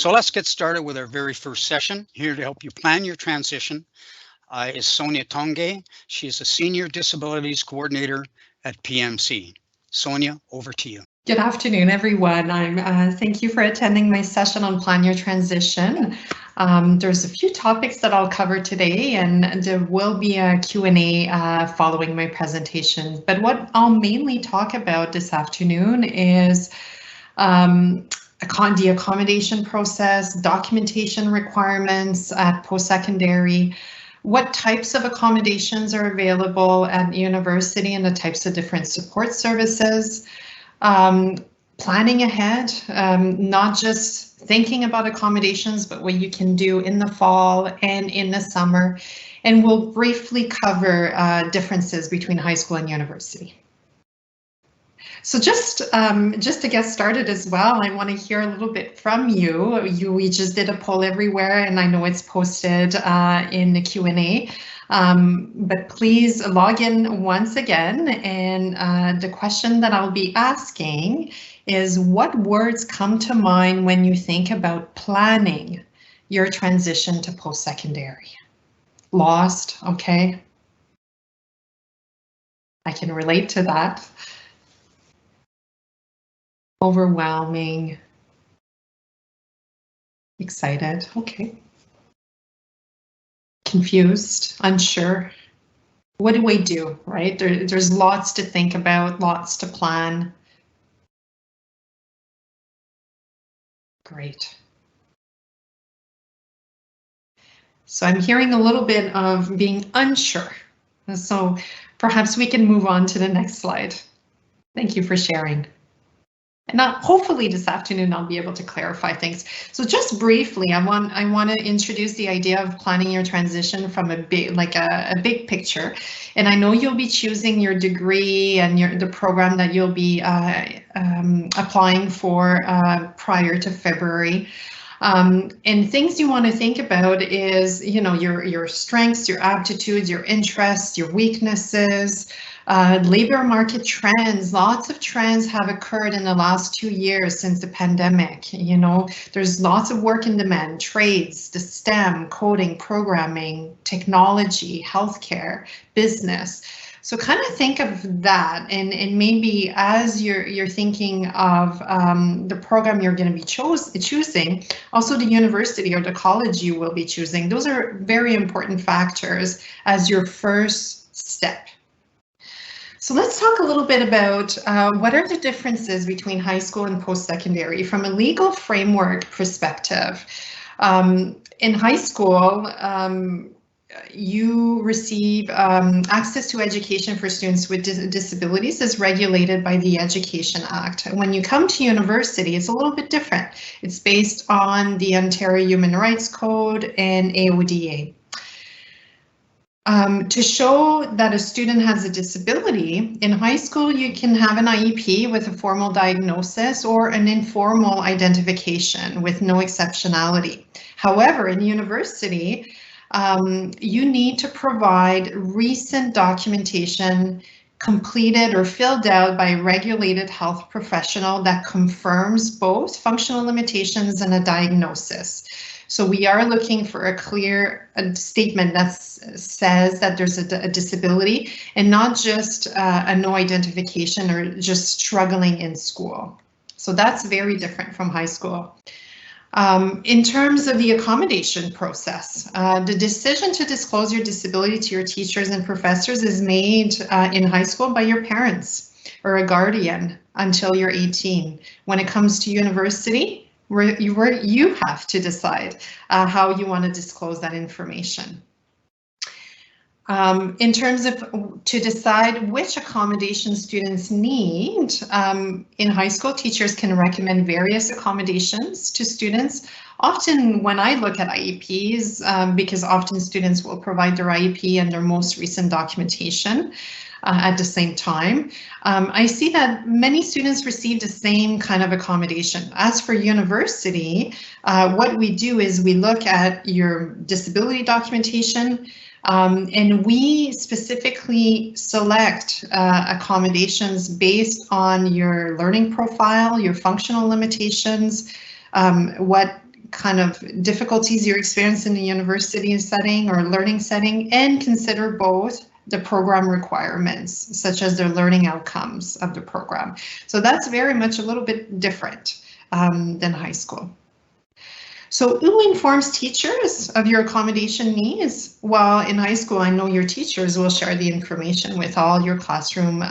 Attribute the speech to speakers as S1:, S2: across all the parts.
S1: So let's get started with our very first session. Here to help you plan your transition is Sonia Tanguay. She is a Senior Disabilities Coordinator at PMC. Sonia, over to you.
S2: Good afternoon, everyone. Thank you for attending my session on Plan Your Transition. There's a few topics that I'll cover today, and there will be a Q&A following my presentation. But what I'll mainly talk about this afternoon is the accommodation process, documentation requirements at post-secondary, what types of accommodations are available at university and the types of different support services, planning ahead, not just thinking about accommodations, but what you can do in the fall and in the summer. And we'll briefly cover differences between high school and university. So just to get started as well, I want to hear a little bit from you. We just did a poll everywhere, and I know it's posted in the Q&A. But please log in once again, and the question that I'll be asking is, what words come to mind when you think about planning your transition to post-secondary? Lost, okay. I can relate to that. Overwhelming. Excited, okay. Confused, unsure. What do we do, right? There's lots to think about, lots to plan. Great. So I'm hearing a little bit of being unsure. So perhaps we can move on to the next slide. Thank you for sharing. And hopefully this afternoon I'll be able to clarify things. So just briefly, I want to introduce the idea of planning your transition from a big picture. And I know you'll be choosing your degree and the program that you'll be applying for prior to February. And things you want to think about is, your strengths, your aptitudes, your interests, your weaknesses. Labor market trends, lots of trends have occurred in the last 2 years since the pandemic. There's lots of work in demand, trades, the STEM, coding, programming, technology, healthcare, business. So kind of think of that, and maybe as you're thinking of the program you're going to be choosing, also the university or the college you will be choosing. Those are very important factors as your first step. So let's talk a little bit about what are the differences between high school and post-secondary from a legal framework perspective. In high school, you receive access to education for students with disabilities as regulated by the Education Act. And when you come to university, it's a little bit different. It's based on the Ontario Human Rights Code and AODA. To show that a student has a disability, in high school you can have an IEP with a formal diagnosis or an informal identification with no exceptionality. However, in university, you need to provide recent documentation completed or filled out by a regulated health professional that confirms both functional limitations and a diagnosis. So we are looking for a clear statement that says that there's a disability and not just a no identification or just struggling in school. So that's very different from high school. In terms of the accommodation process, the decision to disclose your disability to your teachers and professors is made in high school by your parents or a guardian until you're 18. When it comes to university, where you have to decide how you want to disclose that information. In terms of to decide which accommodation students need, in high school, teachers can recommend various accommodations to students. Often when I look at IEPs, because often students will provide their IEP and their most recent documentation at the same time, I see that many students receive the same kind of accommodation. As for university, what we do is we look at your disability documentation, and we specifically select accommodations based on your learning profile, your functional limitations, what kind of difficulties you experience in the university setting or learning setting, and consider both the program requirements, such as the learning outcomes of the program. So that's very much a little bit different than high school. So who informs teachers of your accommodation needs? Well, in high school, I know your teachers will share the information with all your classroom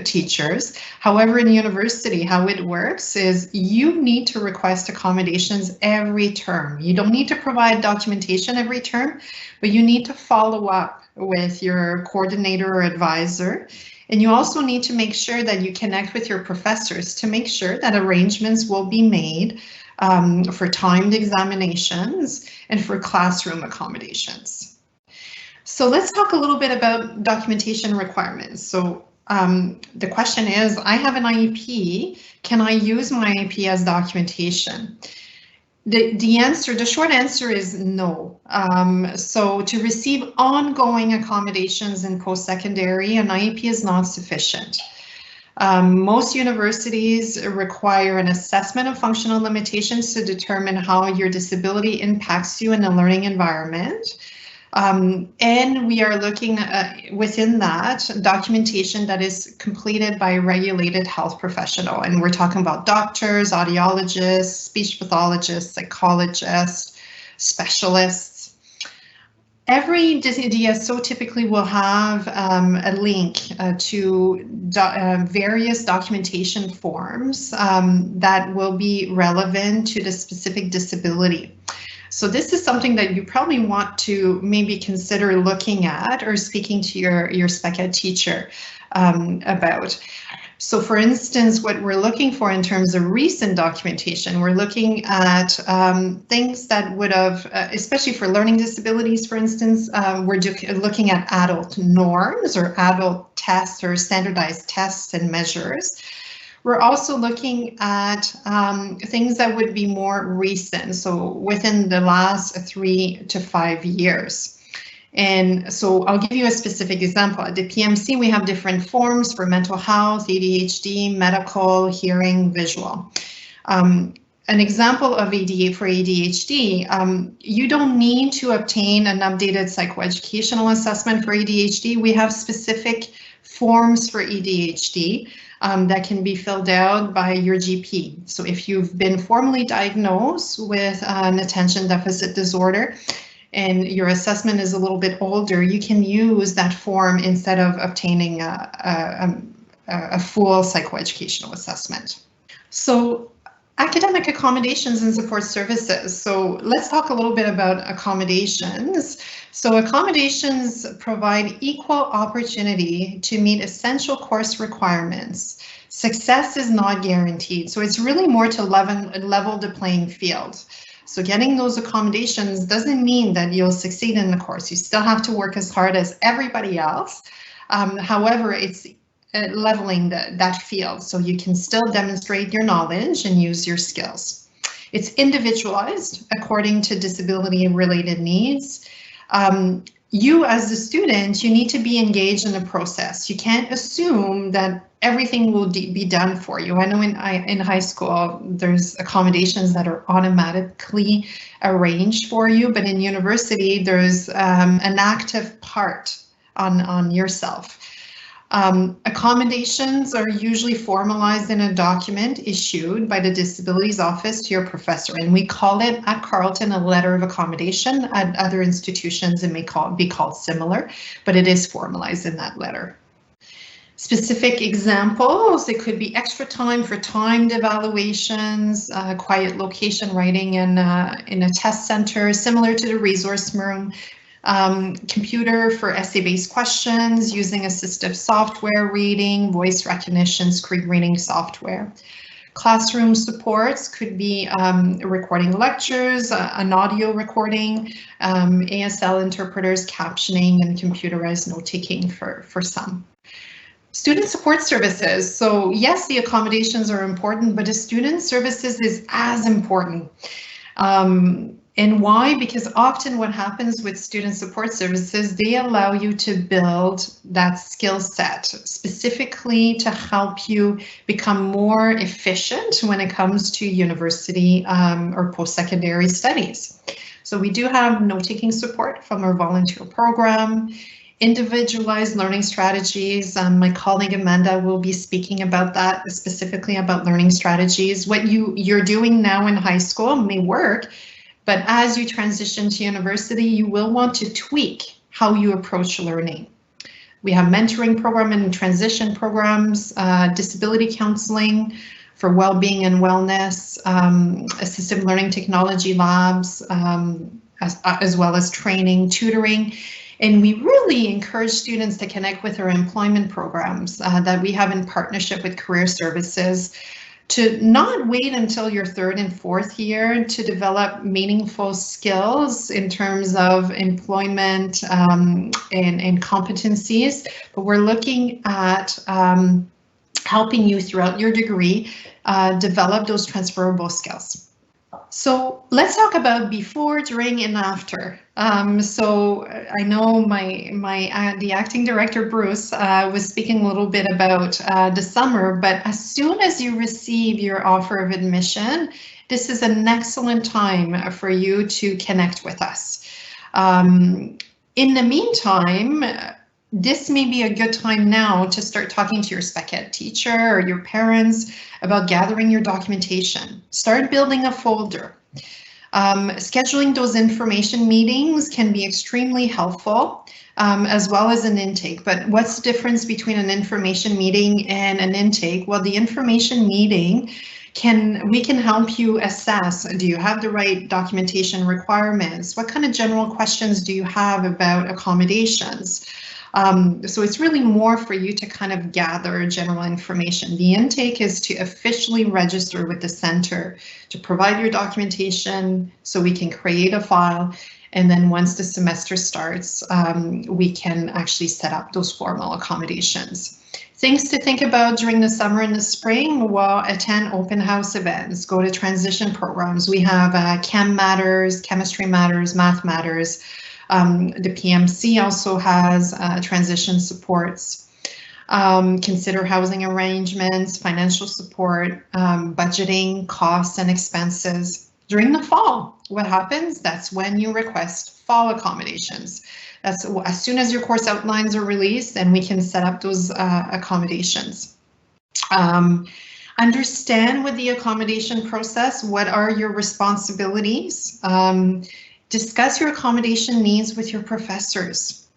S2: teachers. However, in university, how it works is you need to request accommodations every term. You don't need to provide documentation every term, but you need to follow up with your coordinator or advisor. And you also need to make sure that you connect with your professors to make sure that arrangements will be made for timed examinations and for classroom accommodations. So let's talk a little bit about documentation requirements. So the question is, I have an IEP, can I use my IEP as documentation? The short answer is no. So to receive ongoing accommodations in post-secondary, an IEP is not sufficient. Most universities require an assessment of functional limitations to determine how your disability impacts you in the learning environment. And we are looking at, within that, documentation that is completed by a regulated health professional. And we're talking about doctors, audiologists, speech pathologists, psychologists, specialists. Every DSO typically will have a link to various documentation forms that will be relevant to the specific disability. So this is something that you probably want to maybe consider looking at or speaking to your spec ed teacher about. So for instance, what we're looking for in terms of recent documentation, we're looking at things that would have, especially for learning disabilities, for instance, we're looking at adult norms or adult tests or standardized tests and measures. We're also looking at things that would be more recent, so within the last 3 to 5 years. And so I'll give you a specific example. At the PMC, we have different forms for mental health, ADHD, medical, hearing, visual. An example of ADHD, you don't need to obtain an updated psychoeducational assessment for ADHD. We have specific forms for ADHD that can be filled out by your GP. So if you've been formally diagnosed with an attention deficit disorder, and your assessment is a little bit older, you can use that form instead of obtaining a full psychoeducational assessment. So academic accommodations and support services. So let's talk a little bit about accommodations. So accommodations provide equal opportunity to meet essential course requirements. Success is not guaranteed, so it's really more to level the playing field. So getting those accommodations doesn't mean that you'll succeed in the course. You still have to work as hard as everybody else. However, it's leveling that field so you can still demonstrate your knowledge and use your skills. It's individualized according to disability-related needs. You as a student, you need to be engaged in the process. You can't assume that everything will be done for you. I know in high school, there's accommodations that are automatically arranged for you, but in university, there's an active part on yourself. Accommodations are usually formalized in a document issued by the Disabilities Office to your professor, and we call it at Carleton a letter of accommodation. At other institutions, it may be called similar, but it is formalized in that letter. Specific examples, it could be extra time for timed evaluations, quiet location writing in a test center, similar to the resource room, computer for essay-based questions, using assistive software reading, voice recognition, screen reading software. Classroom supports could be recording lectures, an audio recording, ASL interpreters, captioning, and computerized note-taking for some. Student support services. So yes, the accommodations are important, but the student services is as important. And why? Because often what happens with student support services, they allow you to build that skill set specifically to help you become more efficient when it comes to university or post-secondary studies. So we do have note-taking support from our volunteer program, individualized learning strategies. My colleague Amanda will be speaking about that, specifically about learning strategies. What you're doing now in high school may work, but as you transition to university, you will want to tweak how you approach learning. We have mentoring program and transition programs, disability counseling for well-being and wellness, assistive learning technology labs, as well as training, tutoring. And we really encourage students to connect with our employment programs that we have in partnership with Career Services, to not wait until your third and fourth year to develop meaningful skills in terms of employment and competencies, but we're looking at helping you throughout your degree develop those transferable skills. So let's talk about before, during, and after. So I know the acting director, Bruce, was speaking a little bit about the summer, but as soon as you receive your offer of admission, this is an excellent time for you to connect with us. In the meantime, this may be a good time now to start talking to your spec ed teacher or your parents about gathering your documentation. Start building a folder. Scheduling those information meetings can be extremely helpful, as well as an intake. But what's the difference between an information meeting and an intake? Well, the information meeting we can help you assess, do you have the right documentation requirements? What kind of general questions do you have about accommodations? So it's really more for you to kind of gather general information. The intake is to officially register with the center, to provide your documentation so we can create a file. And then once the semester starts, we can actually set up those formal accommodations. Things to think about during the summer and the spring: well, attend open house events, go to transition programs. We have Chem Matters, Chemistry Matters, Math Matters. The PMC also has transition supports. Consider housing arrangements, financial support, budgeting, costs and expenses. During the fall, what happens? That's when you request fall accommodations. That's as soon as your course outlines are released, and we can set up those accommodations. Understand with the accommodation process, what are your responsibilities? Discuss your accommodation needs with your professors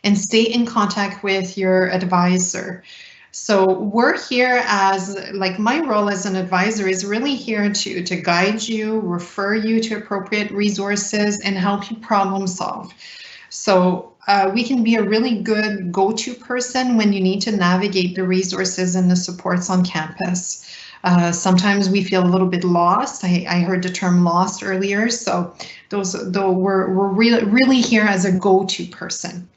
S2: and stay in contact with your advisor. So we're here as, like, my role as an advisor is really here to guide you, refer you to appropriate resources and help you problem solve. So we can be a really good go-to person when you need to navigate the resources and the supports on campus. Sometimes we feel a little bit lost. I heard the term lost earlier, so we're really here as a go-to person.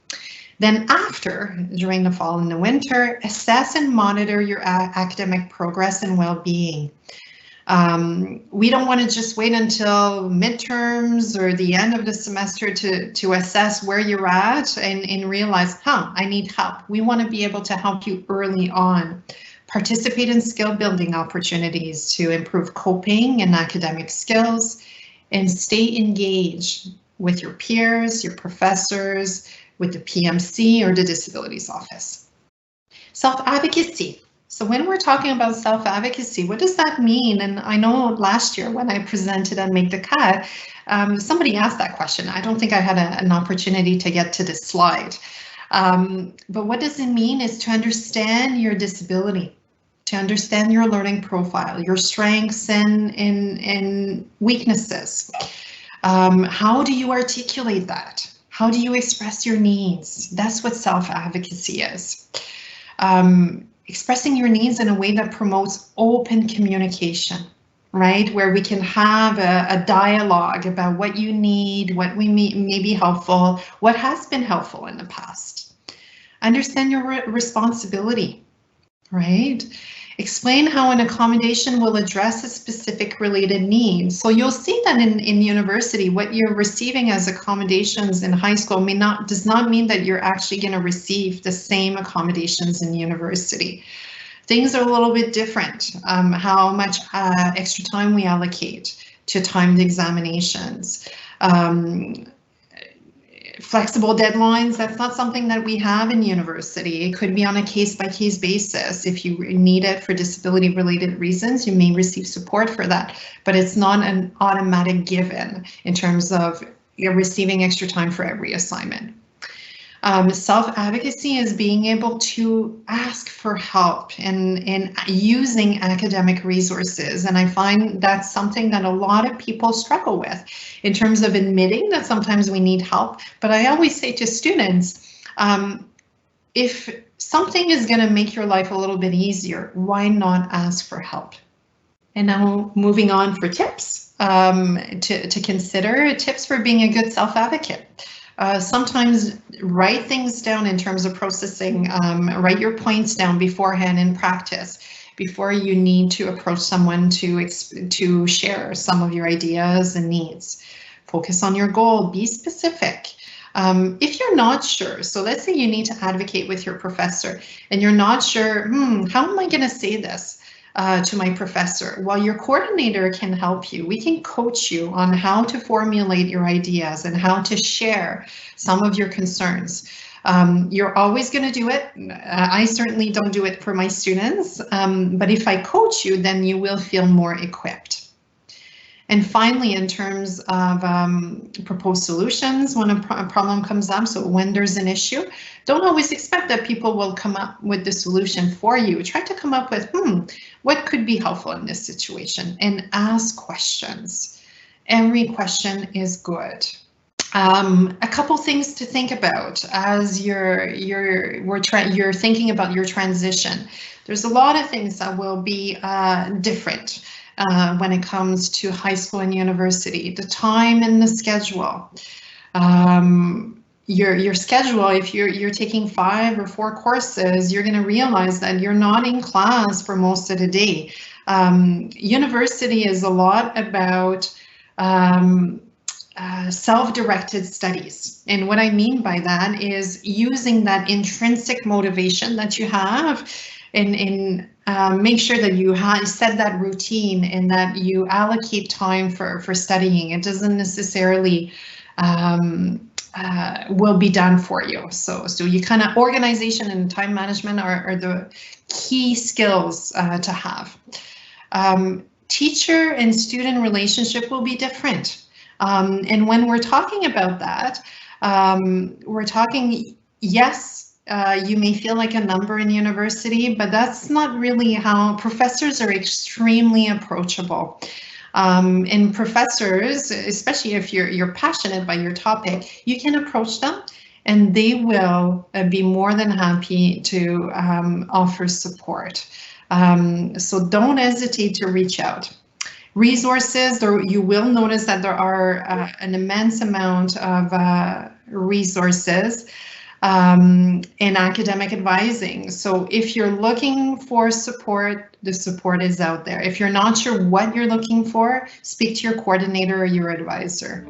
S2: Then after, during the fall and the winter, assess and monitor your academic progress and well-being. We don't want to just wait until midterms or the end of the semester to assess where you're at and realize, I need help. We want to be able to help you early on. Participate in skill building opportunities to improve coping and academic skills, and stay engaged with your peers, your professors, with the PMC or the Disabilities Office. Self-advocacy. So when we're talking about self-advocacy, what does that mean? And I know last year when I presented on Make the Cut, somebody asked that question. I don't think I had an opportunity to get to this slide. But what does it mean is to understand your disability, to understand your learning profile, your strengths and weaknesses. How do you articulate that? How do you express your needs? That's what self-advocacy is. Expressing your needs in a way that promotes open communication, right? Where we can have a dialogue about what you need, what may be helpful, what has been helpful in the past. Understand your responsibility, right? Explain how an accommodation will address a specific related need. So you'll see that in university, what you're receiving as accommodations in high school does not mean that you're actually going to receive the same accommodations in university. Things are a little bit different. How much extra time we allocate to timed examinations. Flexible deadlines, that's not something that we have in university. It could be on a case-by-case basis. If you need it for disability-related reasons, you may receive support for that, but it's not an automatic given in terms of you're receiving extra time for every assignment. Self-advocacy is being able to ask for help and using academic resources. And I find that's something that a lot of people struggle with in terms of admitting that sometimes we need help. But I always say to students, if something is going to make your life a little bit easier, why not ask for help? And now moving on for tips to consider, tips for being a good self-advocate. Sometimes write things down in terms of processing, write your points down beforehand in practice before you need to approach someone to share some of your ideas and needs. Focus on your goal, be specific. If you're not sure, so let's say you need to advocate with your professor and you're not sure, how am I going to say this to my professor? Well, your coordinator can help you. We can coach you on how to formulate your ideas and how to share some of your concerns. You're always going to do it. I certainly don't do it for my students, but if I coach you, then you will feel more equipped. And finally, in terms of proposed solutions when a problem comes up, so when there's an issue, don't always expect that people will come up with the solution for you. Try to come up with, what could be helpful in this situation, and ask questions. Every question is good. A couple things to think about as you're thinking about your transition. There's a lot of things that will be different when it comes to high school and university. The time and the schedule. Your schedule, if you're taking 5 or 4 courses, you're going to realize that you're not in class for most of the day. University is a lot about self-directed studies. And what I mean by that is using that intrinsic motivation that you have and make sure that you set that routine and that you allocate time for studying. It doesn't necessarily will be done for you. So you kind of organization and time management are the key skills to have. Teacher and student relationship will be different. And when we're talking about that, we're talking, yes, you may feel like a number in university, but that's not really how professors are. Extremely approachable. And professors, especially if you're passionate by your topic, you can approach them and they will be more than happy to offer support. So don't hesitate to reach out. Resources, you will notice that there are an immense amount of resources in academic advising. So if you're looking for support, the support is out there. If you're not sure what you're looking for, speak to your coordinator or your advisor.